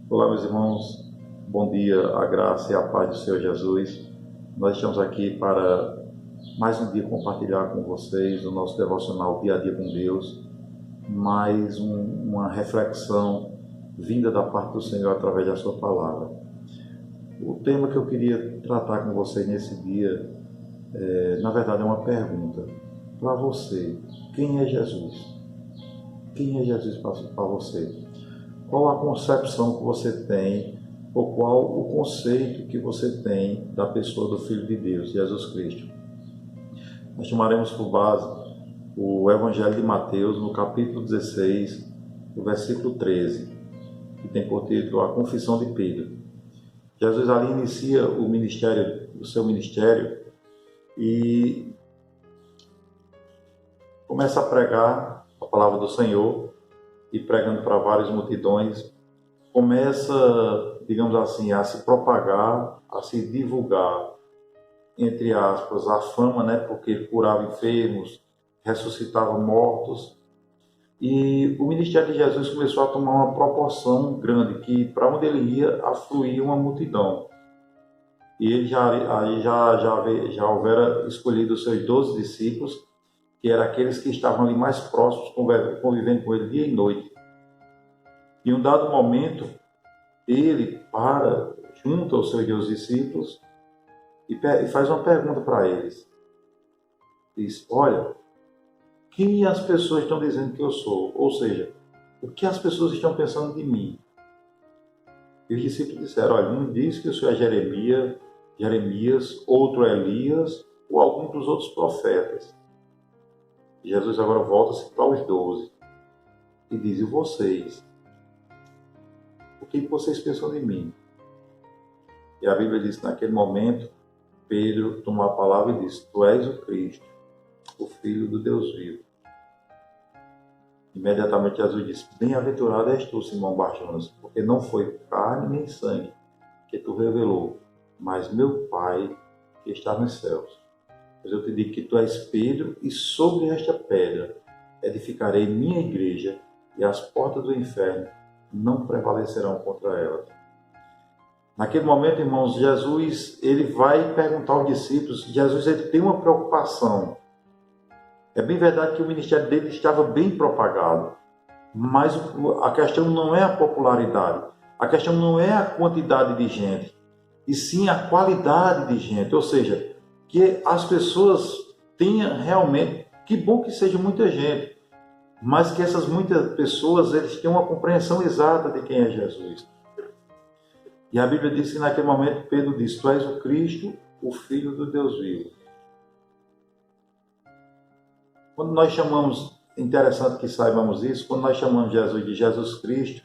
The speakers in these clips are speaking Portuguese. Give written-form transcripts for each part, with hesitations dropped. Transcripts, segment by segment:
Olá, meus irmãos, bom dia, a graça e a paz do Senhor Jesus. Nós estamos aqui para mais um dia compartilhar com vocês o nosso devocional Dia a Dia com Deus, uma reflexão vinda da parte do Senhor através da sua palavra. O tema que eu queria tratar com vocês nesse dia, na verdade, é uma pergunta para você: quem é Jesus? Quem é Jesus para você? Qual a concepção que você tem, ou qual o conceito que você tem da pessoa do Filho de Deus, Jesus Cristo? Nós tomaremos por base o Evangelho de Mateus, no capítulo 16, no versículo 13, que tem por título A Confissão de Pedro. Jesus ali inicia o seu ministério e começa a pregar a palavra do Senhor, e pregando para várias multidões, começa, digamos assim, a se propagar, a se divulgar, entre aspas, a fama, né? Porque ele curava enfermos, ressuscitava mortos. E o ministério de Jesus começou a tomar uma proporção grande, que para onde ele ia, afluía uma multidão. E ele já houvera escolhido os seus 12 discípulos, que eram aqueles que estavam ali mais próximos, convivendo com ele dia e noite. Em um dado momento, ele para junto aos seus 12 discípulos e faz uma pergunta para eles. Diz: olha, quem as pessoas estão dizendo que eu sou? Ou seja, o que as pessoas estão pensando de mim? E os discípulos disseram: olha, um diz que o senhor é Jeremias, outro é Elias, ou algum dos outros profetas. Jesus agora volta-se para os 12 e diz: e vocês? O que vocês pensam de mim? E a Bíblia diz que naquele momento, Pedro tomou a palavra e disse: tu és o Cristo, o Filho do Deus vivo. Imediatamente Jesus disse: bem-aventurado és tu, Simão Barjonas, porque não foi carne nem sangue que tu revelou, mas meu Pai que está nos céus. Pois eu te digo que tu és Pedro, e sobre esta pedra edificarei minha igreja, e as portas do inferno não prevalecerão contra ela. Naquele momento, irmãos, Jesus ele vai perguntar aos discípulos. Jesus ele tem uma preocupação. É bem verdade que o ministério dele estava bem propagado, mas a questão não é a popularidade, a questão não é a quantidade de gente, e sim a qualidade de gente, ou seja, que as pessoas tenham realmente, que bom que seja muita gente, mas que essas muitas pessoas eles tenham uma compreensão exata de quem é Jesus. E a Bíblia diz que naquele momento Pedro disse: tu és o Cristo, o Filho do Deus vivo. Quando nós chamamos, interessante que saibamos isso, quando nós chamamos Jesus de Jesus Cristo,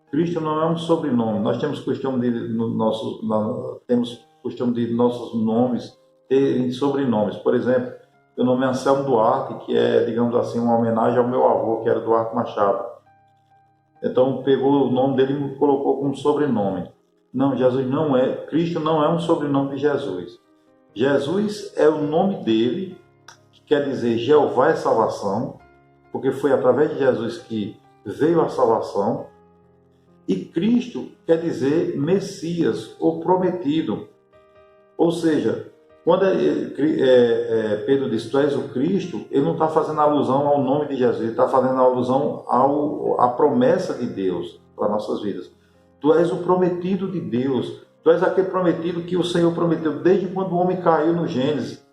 Cristo não é um sobrenome. Nós temos costume de nossos nomes terem sobrenomes. Por exemplo, meu nome é Anselmo Duarte, que é, digamos assim, uma homenagem ao meu avô, que era Duarte Machado. Então, pegou o nome dele e me colocou como sobrenome. Não, Jesus não é, Cristo não é um sobrenome de Jesus. Jesus é o nome dele, que quer dizer Jeová é salvação, porque foi através de Jesus que veio a salvação. E Cristo quer dizer Messias, ou prometido. Ou seja, quando Pedro diz: tu és o Cristo, ele não está fazendo alusão ao nome de Jesus, ele está fazendo alusão à promessa de Deus para nossas vidas. Tu és o prometido de Deus, tu és aquele prometido que o Senhor prometeu desde quando o homem caiu no Gênesis.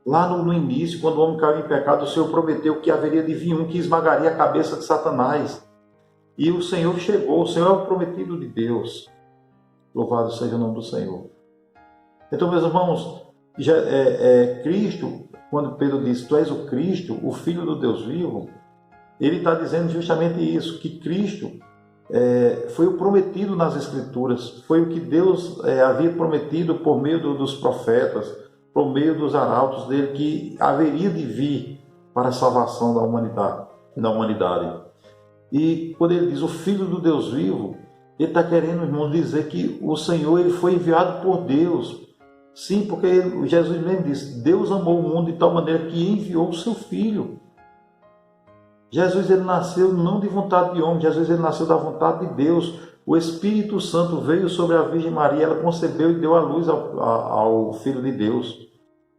Lá no início, quando o homem caiu em pecado, o Senhor prometeu que haveria de vir um que esmagaria a cabeça de Satanás. E o Senhor chegou, o Senhor é o prometido de Deus. Louvado seja o nome do Senhor. Então, meus irmãos, Cristo, quando Pedro diz: tu és o Cristo, o Filho do Deus vivo, ele está dizendo justamente isso, que Cristo foi o prometido nas Escrituras, foi o que Deus havia prometido por meio dos profetas, por meio dos arautos dele, que haveria de vir para a salvação da humanidade. E quando ele diz o Filho do Deus vivo, ele está querendo, irmão, dizer que o Senhor ele foi enviado por Deus. Sim, porque Jesus mesmo disse: Deus amou o mundo de tal maneira que enviou o seu Filho. Jesus ele nasceu não de vontade de homem, Jesus ele nasceu da vontade de Deus. O Espírito Santo veio sobre a Virgem Maria, ela concebeu e deu à luz ao Filho de Deus.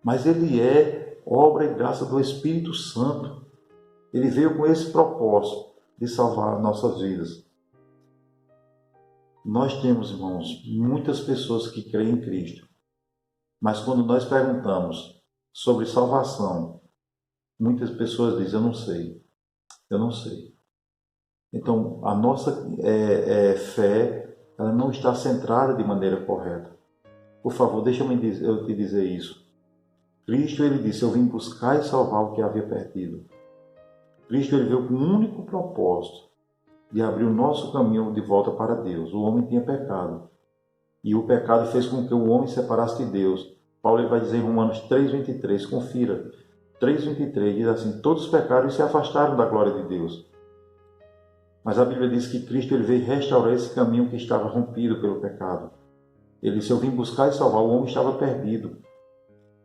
Mas ele é obra e graça do Espírito Santo. Ele veio com esse propósito de salvar nossas vidas. Nós temos, irmãos, muitas pessoas que creem em Cristo. Mas quando nós perguntamos sobre salvação, muitas pessoas dizem, eu não sei. Então, a nossa fé, ela não está centrada de maneira correta. Por favor, eu te dizer isso. Cristo, ele disse, eu vim buscar e salvar o que havia perdido. Cristo, ele veio com um único propósito, de abrir o nosso caminho de volta para Deus. O homem tinha pecado. E o pecado fez com que o homem se separasse de Deus. Paulo ele vai dizer em Romanos 3,23, confira. 3,23 diz assim, todos pecaram e se afastaram da glória de Deus. Mas a Bíblia diz que Cristo ele veio restaurar esse caminho que estava rompido pelo pecado. Ele disse, eu vim buscar e salvar, o homem estava perdido.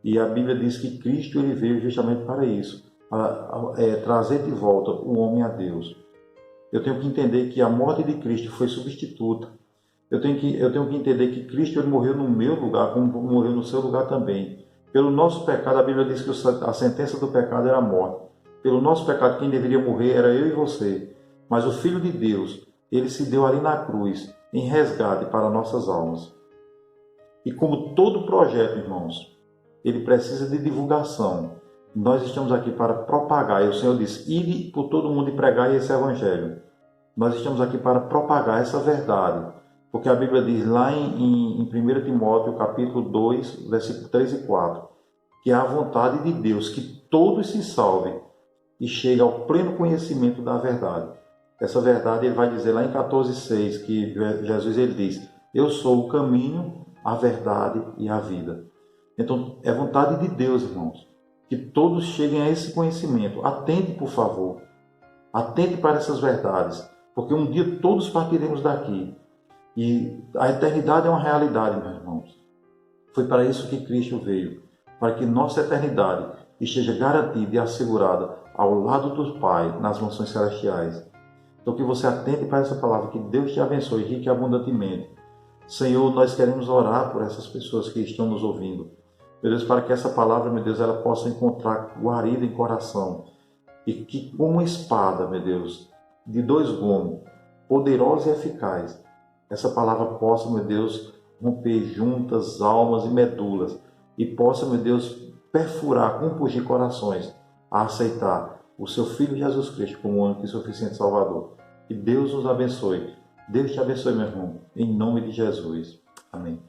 E a Bíblia diz que Cristo ele veio justamente para isso, para trazer de volta o homem a Deus. Eu tenho que entender que a morte de Cristo foi substituta. Eu tenho que entender que Cristo ele morreu no meu lugar, como morreu no seu lugar também. Pelo nosso pecado, a Bíblia diz que a sentença do pecado era a morte. Pelo nosso pecado, quem deveria morrer era eu e você. Mas o Filho de Deus, ele se deu ali na cruz, em resgate para nossas almas. E como todo projeto, irmãos, ele precisa de divulgação. Nós estamos aqui para propagar, e o Senhor disse, ide por todo mundo e pregai esse evangelho. Nós estamos aqui para propagar essa verdade, porque a Bíblia diz lá em 1 Timóteo, capítulo 2, versículo 3 e 4, que é a vontade de Deus que todos se salvem e cheguem ao pleno conhecimento da verdade. Essa verdade ele vai dizer lá em 14,6, que Jesus ele diz, eu sou o caminho, a verdade e a vida. Então, é vontade de Deus, irmãos, que todos cheguem a esse conhecimento. Atente, por favor. Atente para essas verdades, porque um dia todos partiremos daqui. E a eternidade é uma realidade, meus irmãos. Foi para isso que Cristo veio, para que nossa eternidade esteja garantida e assegurada ao lado do Pai, nas mansões celestiais. Então, que você atente para essa palavra, que Deus te abençoe rica e abundantemente. Senhor, nós queremos orar por essas pessoas que estão nos ouvindo. Meu Deus, para que essa palavra, meu Deus, ela possa encontrar guarida em coração. E que com uma espada, meu Deus, de 2 gumes, poderosa e eficaz, essa palavra possa, meu Deus, romper juntas, almas e medulas. E possa, meu Deus, perfurar, compungir corações a aceitar o seu Filho Jesus Cristo como único e suficiente Salvador. Que Deus nos abençoe. Deus te abençoe, meu irmão. Em nome de Jesus. Amém.